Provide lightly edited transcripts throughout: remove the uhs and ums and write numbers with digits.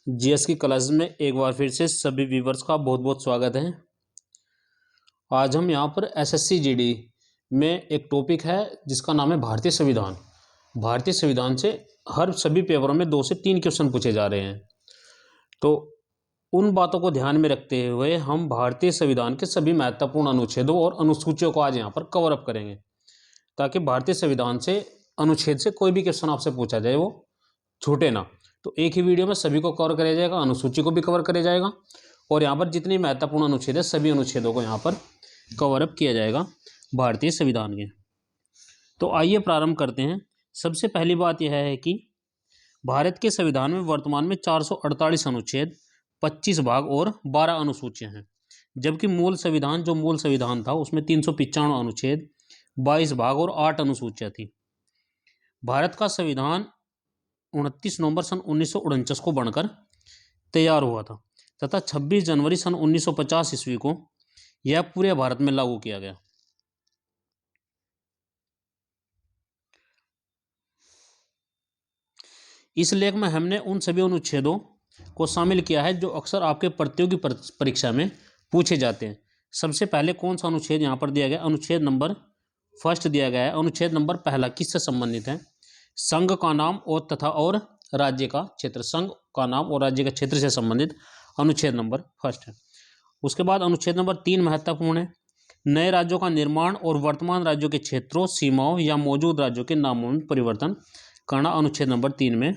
GS की class में एक बार फिर से सभी व्यूवर्स का बहुत बहुत स्वागत है। आज हम यहाँ पर एसएससी जीडी में एक टॉपिक है जिसका नाम है भारतीय संविधान। भारतीय संविधान से हर सभी पेपरों में 2 से 3 क्वेश्चन पूछे जा रहे हैं। तो उन बातों को ध्यान में रखते हुए हम भारतीय संविधान के सभी महत्वपूर्ण अनुच्छेदों और अनुसूचियों को आज यहाँ पर कवर अप करेंगे, ताकि भारतीय संविधान से अनुच्छेद से कोई भी क्वेश्चन आपसे पूछा जाए वो छूटे ना। तो एक ही वीडियो में सभी को कवर किया जाएगा, अनुसूची को भी कवर किया जाएगा और यहाँ पर जितनी महत्वपूर्ण अनुच्छेद है सभी अनुच्छेदों को यहाँ पर कवर अप किया जाएगा भारतीय संविधान के। तो आइए प्रारंभ करते हैं। सबसे पहली बात यह है कि भारत के संविधान में वर्तमान में 448 अनुच्छेद, 25 भाग और 12 अनुसूचियां हैं, जबकि मूल संविधान था उसमें 395 अनुच्छेद, 22 भाग और 8 अनुसूचियां थी। भारत का संविधान 29 नवंबर सन 1949 को बनकर तैयार हुआ था तथा 26 जनवरी सन 1950 ईस्वी को यह पूरे भारत में लागू किया गया। इस लेख में हमने उन सभी अनुच्छेदों को शामिल किया है जो अक्सर आपके प्रतियोगी परीक्षा में पूछे जाते हैं। सबसे पहले कौन सा अनुच्छेद यहाँ पर दिया गया? अनुच्छेद नंबर फर्स्ट दिया गया है। अनुच्छेद नंबर पहला किससे संबंधित है? संघ का नाम और राज्य का क्षेत्र। संघ का नाम और राज्य का क्षेत्र से संबंधित अनुच्छेद नंबर फर्स्ट है। उसके बाद अनुच्छेद नंबर 3 महत्वपूर्ण है। नए राज्यों का निर्माण और वर्तमान राज्यों के क्षेत्रों, सीमाओं या मौजूद राज्यों के नामों में परिवर्तन करना अनुच्छेद नंबर 3 में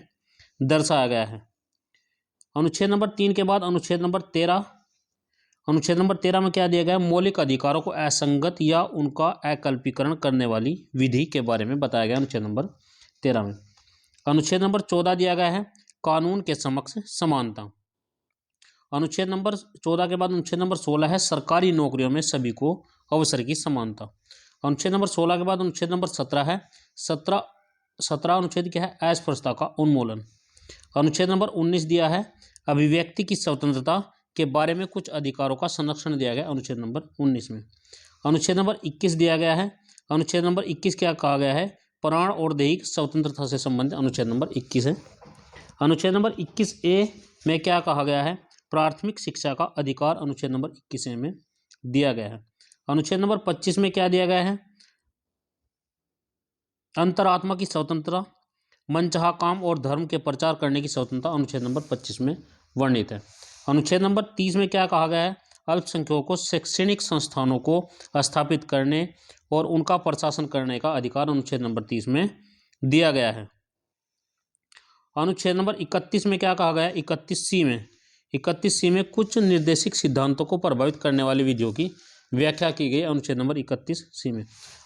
दर्शाया गया है। अनुच्छेद नंबर 3 के बाद अनुच्छेद नंबर 13। अनुच्छेद नंबर 13 में क्या दिया गया है? मौलिक अधिकारों को असंगत या उनका अकल्पीकरण करने वाली विधि के बारे में बताया गया अनुच्छेद नंबर 13 में। अनुच्छेद नंबर 14 दिया गया है कानून के समक्ष समानता। अनुच्छेद नंबर 14 के बाद अनुच्छेद नंबर 16 है सरकारी नौकरियों में सभी को अवसर की समानता। अनुच्छेद नंबर 16 के बाद अनुच्छेद नंबर 17 है 17 अनुच्छेद क्या है? अस्पृश्यता का उन्मूलन। अनुच्छेद नंबर 19 दिया है अभिव्यक्ति की स्वतंत्रता के बारे में कुछ अधिकारों का संरक्षण दिया गया अनुच्छेद नंबर 19 में। अनुच्छेद नंबर 21 दिया गया है। अनुच्छेद नंबर 21 क्या कहा गया है? प्राण और दैहिक स्वतंत्रता से संबंधित अनुच्छेद नंबर 21 है। अनुच्छेद नंबर 21A में क्या कहा गया है? प्राथमिक शिक्षा का अधिकार अनुच्छेद नंबर 21A में दिया गया है। अनुच्छेद नंबर 25 में क्या दिया गया है? अंतरात्मा की स्वतंत्रता, मनचाहा काम और धर्म के प्रचार करने की स्वतंत्रता अनुच्छेद नंबर 25 में वर्णित है। अनुच्छेद नंबर 30 में क्या कहा गया है? अल्पसंख्यकों को शैक्षणिक संस्थानों को स्थापित करने और उनका प्रशासन करने का अधिकार अनुच्छेद नंबर 30 में दिया गया है। अनुच्छेद नंबर 31 में क्या कहा गया है? 31C में कुछ निर्देशिक सिद्धांतों को प्रभावित करने वाली विधियों की व्याख्या की गई अनुच्छेद नंबर 31C में।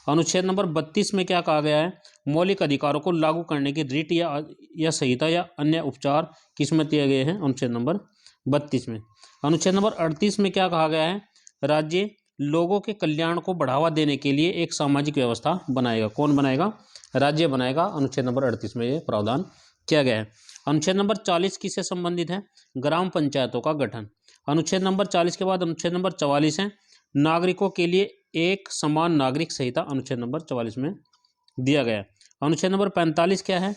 अनुच्छेद नंबर 32 में क्या कहा गया है? मौलिक अधिकारों को लागू करने की रीट या संहिता या अन्य उपचार किसमें दिए गए हैं? अनुच्छेद नंबर 32 में। अनुच्छेद नंबर 38 में क्या कहा गया है? राज्य लोगों के कल्याण को बढ़ावा देने के लिए एक सामाजिक व्यवस्था बनाएगा। कौन बनाएगा? राज्य बनाएगा। अनुच्छेद नंबर 38 में यह प्रावधान किया गया है। अनुच्छेद नंबर 40 किससे संबंधित है? ग्राम पंचायतों का गठन। अनुच्छेद नंबर 40 के बाद अनुच्छेद नंबर 44 है नागरिकों के लिए एक समान नागरिक संहिता अनुच्छेद नंबर 44 में दिया गया है। अनुच्छेद नंबर 45 क्या है?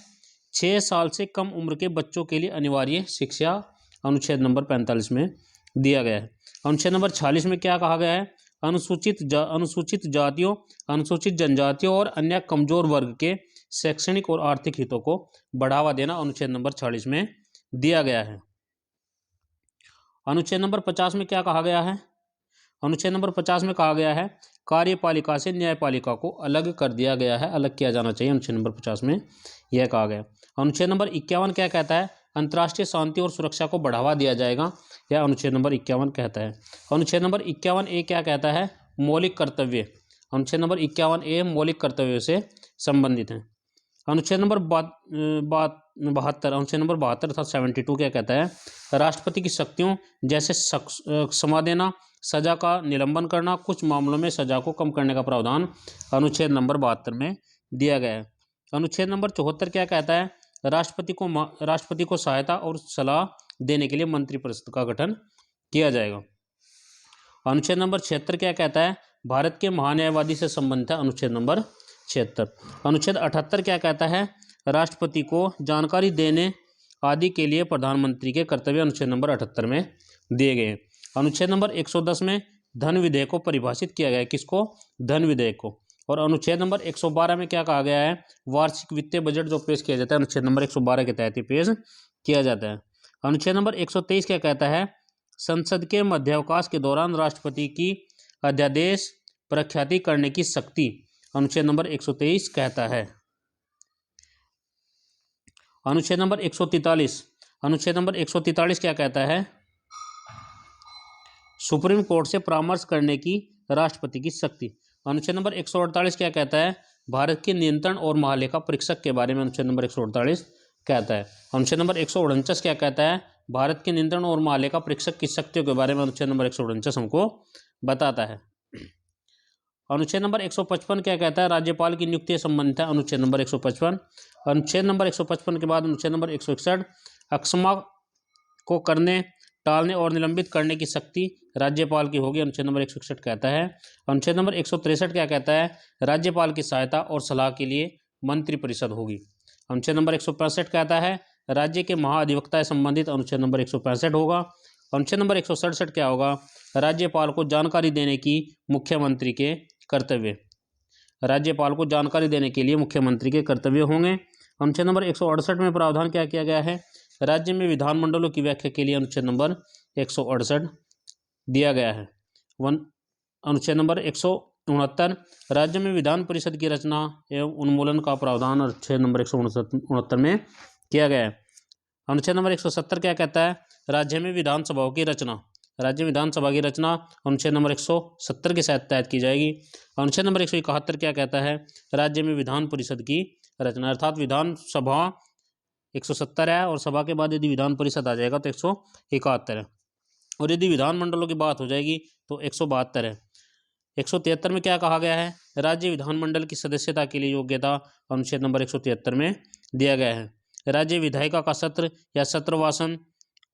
6 साल से कम उम्र के बच्चों के लिए अनिवार्य शिक्षा अनुच्छेद नंबर 45 में दिया गया है। अनुच्छेद नंबर 46 में क्या कहा गया है? अनुसूचित जातियों, अनुसूचित जनजातियों और अन्य कमजोर वर्ग के शैक्षणिक और आर्थिक हितों को बढ़ावा देना अनुच्छेद नंबर 46 में दिया गया है। अनुच्छेद नंबर 50 में क्या कहा गया है? अनुच्छेद नंबर 50 में कहा गया है कार्यपालिका से न्यायपालिका को अलग कर दिया गया है, अलग किया जाना चाहिए। अनुच्छेद नंबर 50 में यह कहा गया। अनुच्छेद नंबर 51 क्या कहता है? अंतर्राष्ट्रीय शांति और सुरक्षा को बढ़ावा दिया जाएगा, यह अनुच्छेद नंबर 51 कहता है। अनुच्छेद नंबर 51A क्या कहता है? मौलिक कर्तव्य। अनुच्छेद नंबर 51A मौलिक कर्तव्यों से संबंधित है। अनुच्छेद नंबर 72 अनुच्छेद नंबर 72 अर्थात 72 क्या कहता है? राष्ट्रपति की शक्तियों जैसे क्षमा देना, सजा का निलंबन करना, कुछ मामलों में सजा को कम करने का प्रावधान अनुच्छेद नंबर 72 में दिया गया है। अनुच्छेद नंबर 74 क्या कहता है? राष्ट्रपति को सहायता और सलाह देने के लिए मंत्रिपरिषद का गठन किया जाएगा। अनुच्छेद नंबर 76 क्या कहता है? भारत के महान्यायवादी से संबंधित है अनुच्छेद नंबर 76। अनुच्छेद 78 क्या कहता है? राष्ट्रपति को जानकारी देने आदि के लिए प्रधानमंत्री के कर्तव्य अनुच्छेद नंबर 78 में दिए गए हैं। अनुच्छेद नंबर 110 में धन विधेयक को परिभाषित किया गया है। किसको? धन विधेयक को। और अनुच्छेद नंबर 112 में क्या कहा गया है? वार्षिक वित्तीय बजट जो पेश किया जाता है अनुच्छेद नंबर 112 के तहत ही पेश किया जाता है। अनुच्छेद नंबर 123 क्या कहता है? संसद के मध्यावकाश के दौरान राष्ट्रपति की अध्यादेश प्रख्याति करने की शक्ति अनुच्छेद नंबर 123 कहता है। अनुच्छेद नंबर 143, अनुच्छेद नंबर 143 क्या कहता है? सुप्रीम कोर्ट से परामर्श करने की राष्ट्रपति की शक्ति। अनुच्छेद नंबर 148 क्या कहता है? भारत के नियंत्रण और महालेखा परीक्षक के बारे में अनुच्छेद नंबर 148 कहता है। अनुच्छेद नंबर 149 क्या कहता है? भारत के नियंत्रण और महालेखा परीक्षक की शक्तियों के बारे में अनुच्छेद नंबर 149 हमको बताता है। अनुच्छेद नंबर 155 क्या कहता है? राज्यपाल की नियुक्ति से संबंधित है अनुच्छेद नंबर 155। अनुच्छेद नंबर 155 के बाद अनुच्छेद नंबर 161 अक्षमा को करने, टालने और निलंबित करने की शक्ति राज्यपाल की होगी, अनुच्छेद नंबर 161 कहता है। अनुच्छेद नंबर 163 क्या कहता है? राज्यपाल की सहायता और सलाह के लिए मंत्रिपरिषद होगी। अनुच्छेद नंबर 165 कहता है राज्य के महाधिवक्ता से संबंधित अनुच्छेद नंबर 165 होगा। अनुच्छेद नंबर 167 क्या होगा? राज्यपाल को जानकारी देने की मुख्यमंत्री के कर्तव्य, राज्यपाल को जानकारी देने के लिए मुख्यमंत्री के कर्तव्य होंगे। अनुच्छेद नंबर 168 में प्रावधान क्या किया गया है? राज्य में विधानमंडलों की व्याख्या के लिए अनुच्छेद नंबर 168 दिया गया है। अनुच्छेद नंबर 169 राज्य में विधान परिषद की रचना एवं उन्मूलन का प्रावधान अनुच्छेद नंबर 169 में किया गया है। अनुच्छेद नंबर 170 क्या कहता है? राज्य में विधानसभाओं की रचना, राज्य विधानसभा की रचना अनुच्छेद नंबर 170 के तहत की जाएगी। अनुच्छेद नंबर 171 क्या कहता है? राज्य में विधान परिषद की रचना, अर्थात विधानसभा 170 है और सभा के बाद यदि विधान परिषद आ जाएगा तो 171 है, और यदि विधानमंडलों की बात हो जाएगी तो 172 है। 173 में क्या कहा गया है? राज्य विधानमंडल की सदस्यता के लिए योग्यता अनुच्छेद नंबर 173 में दिया गया है। राज्य विधायिका का सत्र या सत्रवासन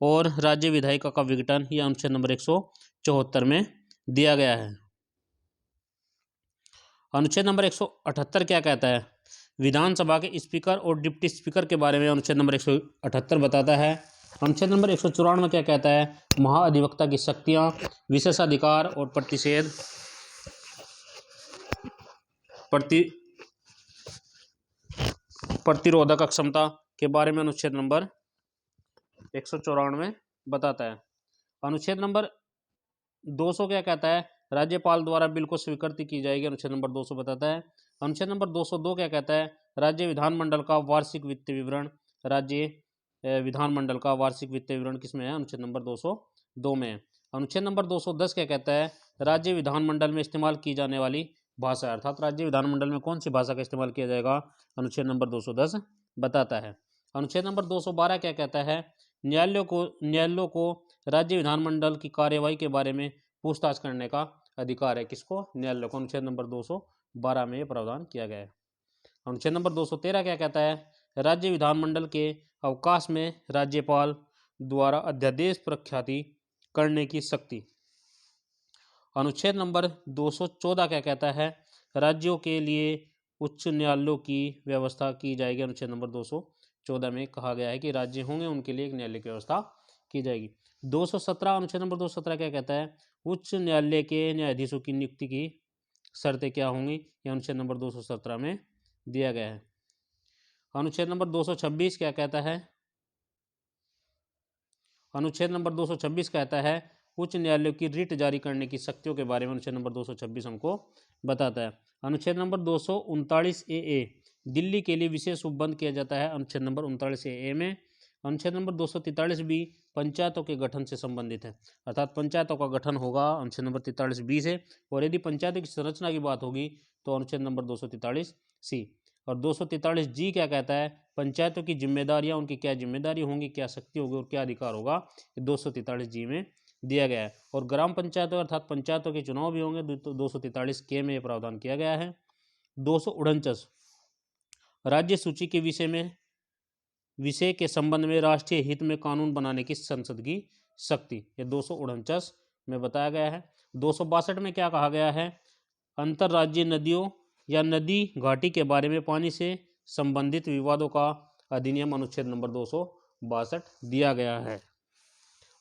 और राज्य विधायिका का विघटन यह अनुच्छेद नंबर 174 में दिया गया है। अनुच्छेद नंबर 178 क्या कहता है? विधानसभा के स्पीकर और डिप्टी स्पीकर के बारे में अनुच्छेद नंबर 178 बताता है। अनुच्छेद नंबर 194 क्या कहता है? महाधिवक्ता की शक्तियां, विशेषाधिकार और प्रतिरोधक क्षमता के बारे में अनुच्छेद नंबर 194 बताता है। अनुच्छेद नंबर 200 क्या कहता है? राज्यपाल द्वारा बिल को स्वीकृति की जाएगी, अनुच्छेद नंबर 200 बताता है। अनुच्छेद नंबर 202 क्या कहता है? राज्य विधानमंडल का वार्षिक वित्तीय विवरण, राज्य विधानमंडल का वार्षिक वित्तीय विवरण किसमें है? अनुच्छेद नंबर 202 में है। अनुच्छेद नंबर 210 क्या कहता है? राज्य विधानमंडल में इस्तेमाल की जाने वाली भाषा, अर्थात राज्य विधानमंडल में कौन सी भाषा का इस्तेमाल किया जाएगा? अनुच्छेद नंबर 210 बताता है। अनुच्छेद नंबर 212 क्या कहता है? न्यायालयों को राज्य विधानमंडल की कार्यवाही के बारे में पूछताछ करने का अधिकार है। किसको? न्यायालय को। अनुच्छेद नंबर 212 में यह प्रावधान किया गया है। अनुच्छेद नंबर 213 क्या कहता है? राज्य विधानमंडल के अवकाश में राज्यपाल द्वारा अध्यादेश प्रख्याति करने की शक्ति। अनुच्छेद नंबर 214 क्या कहता है? राज्यों के लिए उच्च न्यायालयों की व्यवस्था की जाएगी। अनुच्छेद नंबर 214 में कहा गया है कि राज्य होंगे उनके लिए एक न्यायालय की व्यवस्था की जाएगी। 217 अनुच्छेद नंबर 217 क्या कहता है? उच्च न्यायालय के न्यायाधीशों की नियुक्ति की शर्तें क्या होंगी? यह अनुच्छेद नंबर 217 में दिया गया है। अनुच्छेद नंबर 226 क्या कहता है? अनुच्छेद नंबर 226 कहता है उच्च न्यायालयों की रिट जारी करने की शक्तियों के बारे में अनुच्छेद नंबर 226 हमको बताता है। अनुच्छेद नंबर 239 ए दिल्ली के लिए विशेष उपबंध किया जाता है, अनुच्छेद नंबर 39 ए में। अनुच्छेद नंबर 243 भी पंचायतों के गठन से संबंधित है, अर्थात पंचायतों का गठन होगा अनुच्छेद नंबर 43 बी से, और यदि पंचायतों की संरचना की बात होगी तो अनुच्छेद नंबर 243 सी। और 243 जी क्या कहता है? पंचायतों की जिम्मेदारियां, उनकी क्या जिम्मेदारी होंगी, क्या शक्ति होगी और क्या अधिकार होगा, 243 जी में दिया गया है। और ग्राम पंचायतों अर्थात पंचायतों के चुनाव भी होंगे तो 243 के में प्रावधान किया गया है। 249 राज्य सूची के विषय के संबंध में राष्ट्रीय हित में कानून बनाने की संसद की शक्ति, ये 249 में बताया गया है। 262 में क्या कहा गया है? अंतर्राज्यीय नदियों या नदी घाटी के बारे में पानी से संबंधित विवादों का अधिनियम, अनुच्छेद नंबर 62 दिया गया है।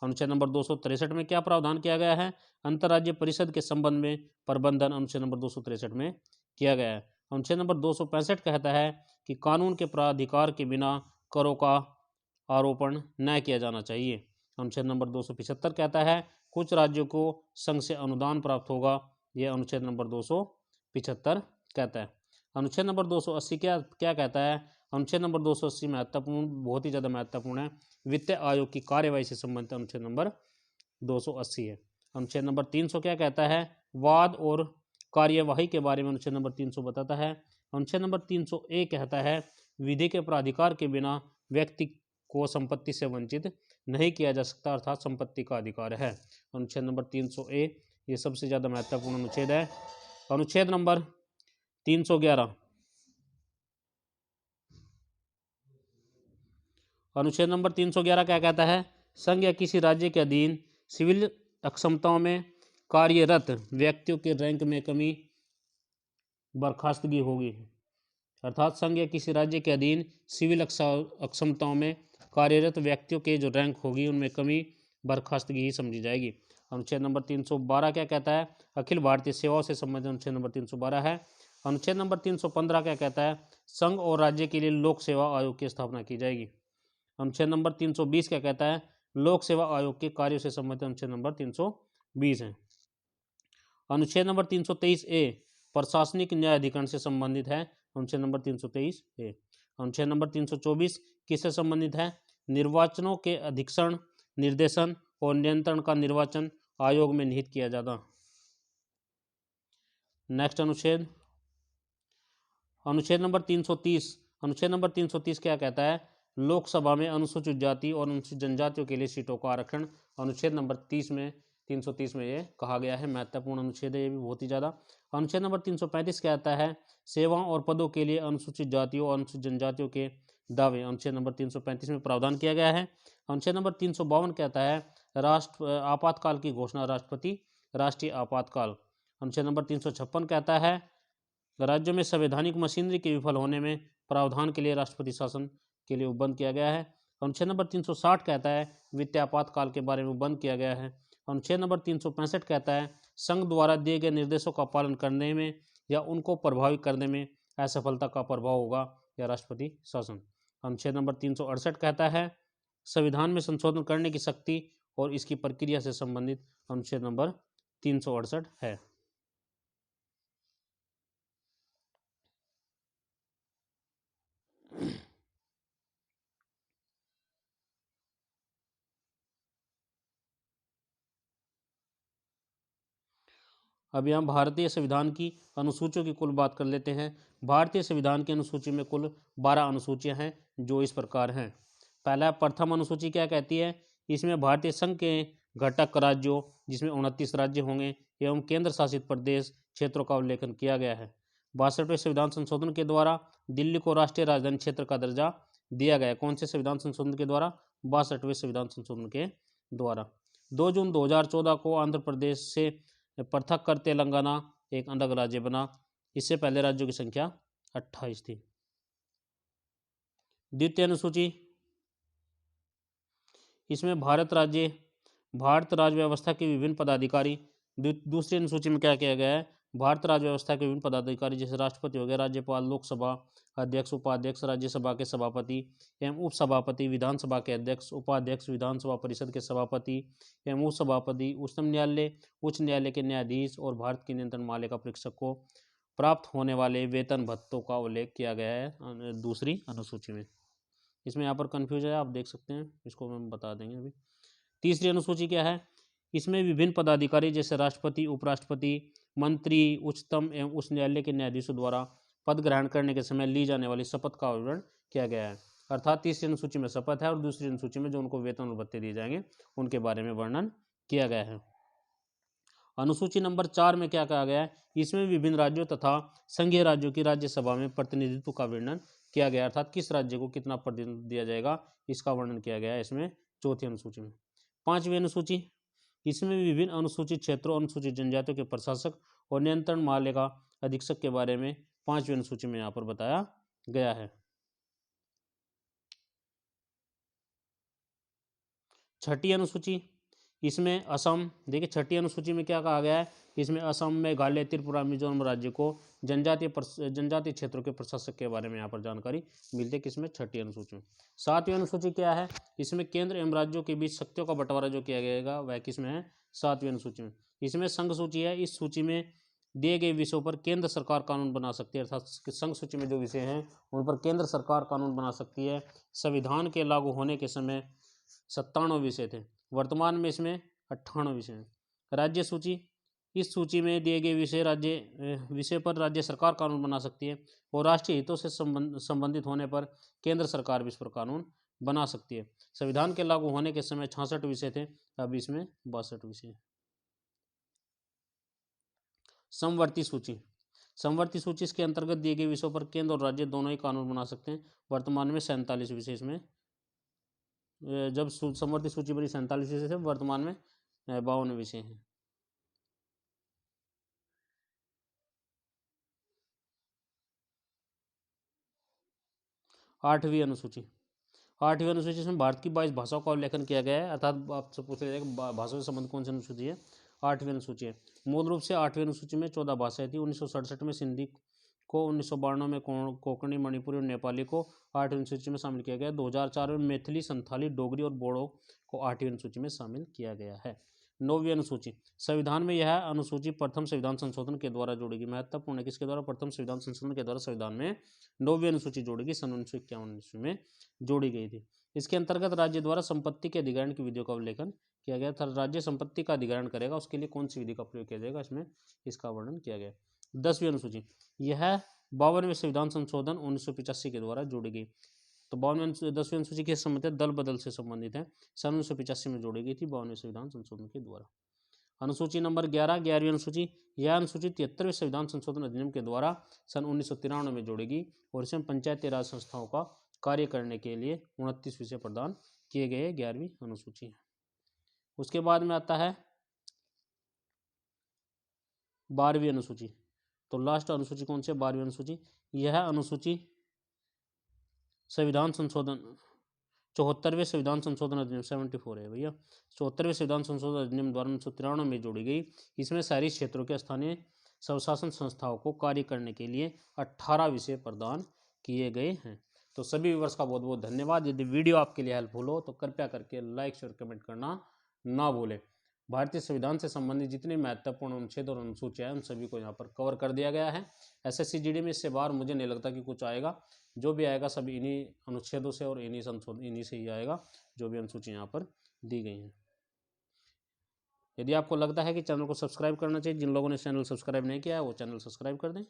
अनुच्छेद नंबर 263 में क्या प्रावधान किया गया है? अंतर्राज्यीय परिषद के संबंध में प्रबंधन अनुच्छेद नंबर 263 में किया गया है। अनुच्छेद नंबर 265 कहता है कि कानून के प्राधिकार के बिना करों का आरोपण न किया जाना चाहिए। अनुच्छेद नंबर 275 कहता है कुछ राज्यों को संघ से अनुदान प्राप्त होगा। यह अनुच्छेद नंबर 275 कहता है। अनुच्छेद नंबर 280 क्या क्या कहता है? अनुच्छेद नंबर 280 महत्वपूर्ण, बहुत ही ज़्यादा महत्वपूर्ण है। वित्त आयोग की कार्यवाही से संबंधित अनुच्छेद नंबर 280 है। अनुच्छेद नंबर 300 क्या कहता है? वाद और कार्यवाही के बारे में अनुच्छेद नंबर 300 बताता है। अनुच्छेद नंबर 300 कहता है विधि के प्राधिकार के बिना व्यक्ति को संपत्ति से वंचित नहीं किया जा सकता, अर्थात संपत्ति का अधिकार है। अनुच्छेद नंबर 300 ये सबसे ज़्यादा महत्वपूर्ण अनुच्छेद है। अनुच्छेद नंबर 311, अनुच्छेद नंबर 311 क्या कहता है? संघ या किसी राज्य के अधीन सिविल अक्षमताओं में कार्यरत व्यक्तियों के रैंक में कमी बर्खास्तगी होगी, अर्थात संघ या किसी राज्य के अधीन सिविल अक्षमताओं में कार्यरत व्यक्तियों के जो रैंक होगी उनमें कमी बर्खास्तगी ही समझी जाएगी। अनुच्छेद नंबर 312 क्या कहता है? अखिल भारतीय सेवाओं से संबंधित अनुच्छेद नंबर 312 है। अनुच्छेद नंबर 315 क्या कहता है? संघ और राज्य के लिए लोक सेवा आयोग की स्थापना की जाएगी। अनुच्छेद नंबर 320 क्या कहता है? लोक सेवा आयोग के कार्यों से संबंधित अनुच्छेद नंबर 320 है। अनुच्छेद नंबर 323 प्रशासनिक न्यायाधिकरण से संबंधित है। अनुच्छेद नंबर 323 अनुच्छेद नंबर 324 किससे संबंधित है? निर्वाचनों के अधीक्षण, निर्देशन और नियंत्रण का निर्वाचन आयोग में निहित किया जाता। नेक्स्ट अनुच्छेद, अनुच्छेद नंबर 330। अनुच्छेद नंबर 330 क्या कहता है? लोकसभा में अनुसूचित जाति और अनुसूचित जनजातियों के लिए सीटों का आरक्षण। अनुच्छेद नंबर 330 में ये कहा गया है। महत्वपूर्ण अनुच्छेद है ये भी बहुत ही ज़्यादा। अनुच्छेद नंबर 335 कहता है सेवाओं और पदों के लिए अनुसूचित जातियों और अनुसूचित जनजातियों के दावे। अनुच्छेद नंबर 335 में प्रावधान किया गया है। अनुच्छेद नंबर 352 कहता है आपातकाल की घोषणा राष्ट्रपति, राष्ट्रीय आपातकाल। अनुच्छेद नंबर 356 कहता है राज्यों में संवैधानिक मशीनरी के विफल होने में प्रावधान के लिए राष्ट्रपति शासन के लिए उपबंध किया गया है। अनुच्छेद नंबर 360 कहता है वित्तीय आपातकाल के बारे में उपबंध किया गया है। अनुच्छेद नंबर 365 कहता है संघ द्वारा दिए गए निर्देशों का पालन करने में या उनको प्रभावित करने में असफलता का प्रभाव होगा या राष्ट्रपति शासन। अनुच्छेद नंबर 368 कहता है संविधान में संशोधन करने की शक्ति और इसकी प्रक्रिया से संबंधित अनुच्छेद नंबर 368 है। अब यहाँ भारतीय संविधान की अनुसूचियों की कुल बात कर लेते हैं। भारतीय संविधान की अनुसूची में कुल 12 अनुसूचियाँ हैं जो इस प्रकार हैं। पहला प्रथम अनुसूची क्या कहती है? इसमें भारतीय संघ के घटक राज्यों जिसमें 29 राज्य होंगे एवं केंद्र शासित प्रदेश क्षेत्रों का उल्लेखन किया गया है। 62वें संविधान संशोधन के द्वारा दिल्ली को राष्ट्रीय राजधानी क्षेत्र का दर्जा दिया गया। कौन से संविधान संशोधन के द्वारा? 62वें संविधान संशोधन के द्वारा। 2 जून 2014 को आंध्र प्रदेश से पृथक कर तेलंगाना एक अलग राज्य बना। इससे पहले राज्यों की संख्या 28 थी। द्वितीय अनुसूची, इसमें भारत राज्य व्यवस्था के विभिन्न पदाधिकारी। दूसरी अनुसूची में क्या किया गया है? भारत राज्य व्यवस्था के विभिन्न पदाधिकारी जैसे राष्ट्रपति हो गया, राज्यपाल, लोकसभा अध्यक्ष, उपाध्यक्ष, राज्यसभा के सभापति एवं उपसभापति, विधानसभा के अध्यक्ष, उपाध्यक्ष, विधानसभा परिषद के सभापति एवं उपसभापति, उच्चतम न्यायालय, उच्च न्यायालय के न्यायाधीश और भारत की नियंत्रण मालिका परीक्षक को प्राप्त होने वाले वेतन भत्तों का उल्लेख किया गया है दूसरी अनुसूची में। इसमें यहाँ पर कन्फ्यूज है, आप देख सकते हैं, इसको हम बता देंगे अभी। तीसरी अनुसूची क्या है? इसमें विभिन्न पदाधिकारी जैसे राष्ट्रपति, उपराष्ट्रपति, मंत्री, उच्चतम एवं उच्च न्यायालय के न्यायाधीशों द्वारा पद ग्रहण करने के समय ली जाने वाली शपथ का विवरण किया गया है। अर्थात तीसरी अनुसूची में शपथ है और दूसरी अनुसूची में जो उनको वेतन और भत्ते दिए जाएंगे उनके बारे में वर्णन किया गया है। अनुसूची नंबर 4 में क्या कहा गया है? इसमें विभिन्न राज्यों तथा संघीय राज्यों की राज्यसभा में प्रतिनिधित्व का वर्णन किया गया, अर्थात किस राज्य को कितना प्रतिनिधित्व दिया जाएगा इसका वर्णन किया गया है इसमें चौथी अनुसूची में। 5वीं अनुसूची, इसमें विभिन्न अनुसूचित क्षेत्रों, अनुसूचित जनजातियों के प्रशासक और नियंत्रण मालिका अधीक्षक के बारे में 5वीं अनुसूची में यहाँ पर बताया गया है। छठी अनुसूची, इसमें असम, देखिए छठी अनुसूची में क्या कहा गया है, इसमें असम, मेघालय, त्रिपुरा, मिजोरम राज्य को जनजातीय क्षेत्रों के प्रशासक के बारे में यहाँ पर जानकारी मिलती है किसमें, छठी अनुसूची में। सातवीं अनुसूची क्या है, इसमें केंद्र एवं राज्यों के बीच शक्तियों का बंटवारा जो किया गया वह किसमें है, सातवीं अनुसूची में। इसमें संघ सूची है, इस सूची में दिए गए विषयों पर केंद्र सरकार कानून बना सकती है, अर्थात संघ सूची में जो विषय हैं उन पर केंद्र सरकार कानून बना सकती है। संविधान के लागू होने के समय 97 विषय थे, वर्तमान में इसमें 98 विषय हैं। राज्य सूची, इस सूची में दिए गए विषय पर राज्य सरकार कानून बना सकती है और राष्ट्रीय हितों से संबंधित होने पर केंद्र सरकार भी इस पर कानून बना सकती है। संविधान के लागू होने के समय 66 विषय थे, अब इसमें 62 विषय हैं। समवर्ती सूची, समवर्ती सूची इसके अंतर्गत दिए गए विषयों पर केंद्र और राज्य दोनों ही कानून बना सकते हैं। वर्तमान में 47 विषय इसमें, जब समवर्ती सूची बनी 47 विषय थे, वर्तमान में 52 विषय हैं। आठवीं अनुसूची, आठवीं अनुसूची में भारत की 22 भाषाओं का उल्लेखन किया गया है, अर्थात आपसे पूछ लिया जाएगा भाषाओं से संबंध कौन सी अनुसूची है, आठवीं अनुसूची है। मूल रूप से आठवीं अनुसूची में 14 भाषाएं थी। 1967 में सिंधी को, 1992 में कोंकणी, मणिपुरी और नेपाली को आठवीं अनुसूची में शामिल किया गया। 2004 में मैथिली, संथाली, डोगरी और बोडो को आठवीं अनुसूची में शामिल किया गया है। नौवीं अनुसूची, संविधान में यह अनुसूची प्रथम संविधान संशोधन के द्वारा जोड़ेगी। महत्वपूर्ण है, किसके द्वारा, प्रथम संविधान संशोधन के द्वारा संविधान में नौवीं अनुसूची जोड़ेगी, सन 1951 ईस्वी में जोड़ी गई थी। इसके अंतर्गत राज्य द्वारा संपत्ति के अधिग्रहण की विधियों का उल्लेखन किया गया था। राज्य संपत्ति का अधिग्रहण करेगा, उसके लिए कौन सी विधि का प्रयोग किया जाएगा, इसमें इसका वर्णन किया गया। 10वीं अनुसूची, यह 52वें संविधान संशोधन 1985 के द्वारा जोड़ी गई। तो 10वीं अनुसूची के संबंधित है, दल बदल से संबंधित है, सन 1985 में जोड़ी गई थी 52वें संविधान संशोधन के द्वारा। अनुसूची नंबर 11, 11वीं अनुसूची, यह अनुसूची 73वें संविधान संशोधन अधिनियम के द्वारा सन 1993 में जोड़ेगी और इसमें पंचायती राज संस्थाओं का कार्य करने के लिए 29 विषय प्रदान किए गए, 11वीं अनुसूची है। उसके बाद में आता है 12वीं अनुसूची। तो लास्ट अनुसूची कौन सी है, 12वीं अनुसूची। यह अनुसूची संविधान संशोधन 74वें संविधान संशोधन अधिनियम 74 है भैया, 74वें संविधान संशोधन अधिनियम द्वारा 1993 में जोड़ी गई। इसमें शहरी क्षेत्रों के स्थानीय स्वशासन संस्थाओं को कार्य करने के लिए 18 विषय प्रदान किए गए हैं। तो सभी व्यूअर्स का बहुत बहुत धन्यवाद। यदि वीडियो आपके लिए हेल्पफुल हो तो कृपया करके लाइक, शेयर, कमेंट करना ना भूलें। भारतीय संविधान से संबंधित जितने महत्वपूर्ण अनुच्छेद और अनुसूचियां हैं उन सभी को यहाँ पर कवर कर दिया गया है। एसएससी जीडी में इससे बाहर मुझे नहीं लगता कि कुछ आएगा, जो भी आएगा सब इन्हीं अनुच्छेदों से और इन्हीं से ही आएगा, जो भी अनुसूची यहाँ पर दी गई हैं। यदि आपको लगता है कि चैनल को सब्सक्राइब करना चाहिए, जिन लोगों ने चैनल सब्सक्राइब नहीं किया है वो चैनल सब्सक्राइब कर दें।